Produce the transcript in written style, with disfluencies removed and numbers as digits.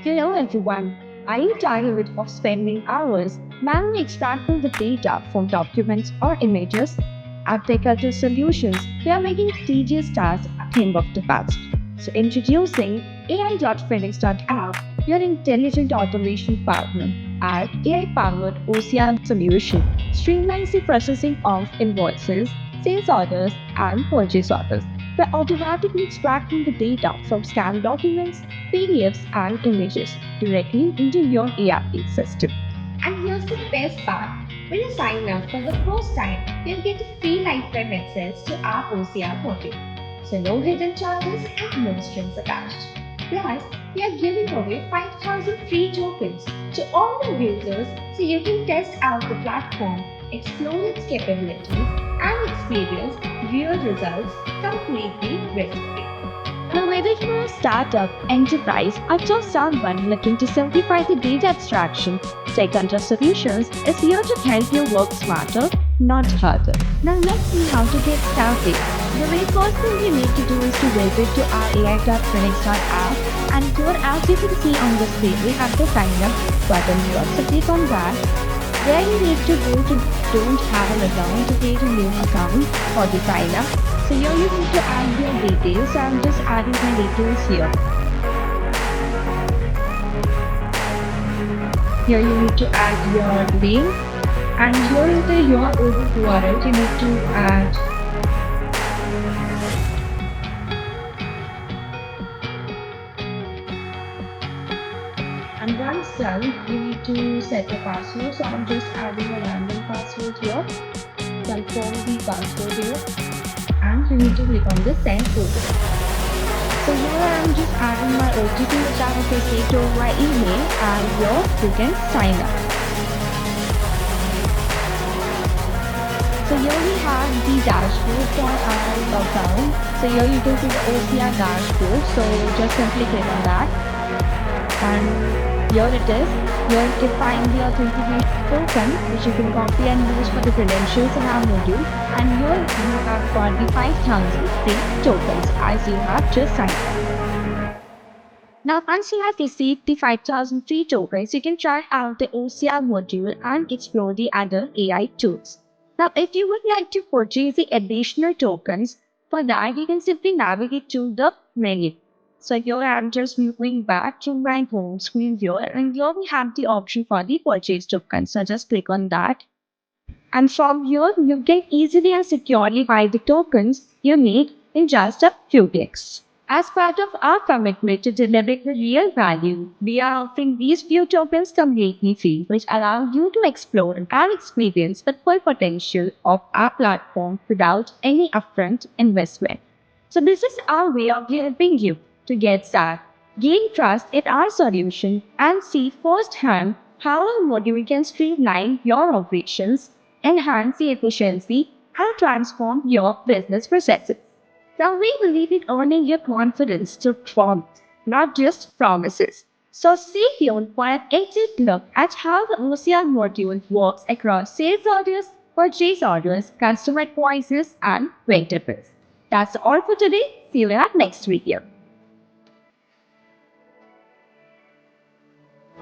Hello everyone. Are you tired of spending hours manually extracting the data from documents or images? At Techculture Solutions, we are making tedious tasks a thing of the past. So introducing ai.fynix.app, your intelligent automation partner. Our AI-powered OCR solution streamlines the processing of invoices, sales orders, and purchase orders by automatically extracting the data from scanned documents, PDFs, and images directly into your ERP system. And here's the best part. When you sign up for the first time, you'll get a free lifetime access to our OCR portal. So no hidden charges and no strings attached. Plus, we are giving away 5,000 free tokens to all the users so you can test out the platform, explore its capabilities, and experience real results completely risk-free. Now, whether you're a startup, enterprise, or just someone looking to simplify the data abstraction, Techculture Solutions is here to help you work smarter, not harder. Now, let's see how to get started. The very first thing you need to do is to visit to our ai.fynix.app, and here, as you can see on the screen, we have the sign up button here. So click on that. Where you need to go to don't have an account to create a new account for the sign up. So here you need to add your details. So I'm just adding my details here. Here you need to add your name, and here is your Odoo URL. You need to add. And once done, you need to set the password. So I'm just adding a random password here. Confirm the password here, and you need to click on the send OTP. So here I'm just adding my OTP which I have received to my email, and here you can sign up. So here we have the dashboard for our account. So here you can see the OCR dashboard. So just simply click on that, and here it is. Here you can find the authentication token which you can copy and use for the credentials in our module. And here you have got the 5,000 free tokens as you have just signed up. Now, once you have received the 5,000 free tokens, you can try out the OCR module and explore the other AI tools. Now, if you would like to purchase the additional tokens, for that you can simply navigate to the menu. So here I'm just moving back to my home screen here, and here we have the option for the purchase token. So just click on that. And from here, you can easily and securely buy the tokens you need in just a few clicks. As part of our commitment to delivering the real value, we are offering these few tokens completely free, which allow you to explore and experience the full potential of our platform without any upfront investment. So this is our way of helping you to get started, gain trust in our solution, and see firsthand how our module can streamline your operations, enhance the efficiency, and transform your business processes. Now, we believe in earning your confidence to perform, not just promises. So stay tuned for an in-depth look at how the OCR module works across sales orders, purchase orders, customer invoices, and vendor bills. That's all for today. See you in our next video.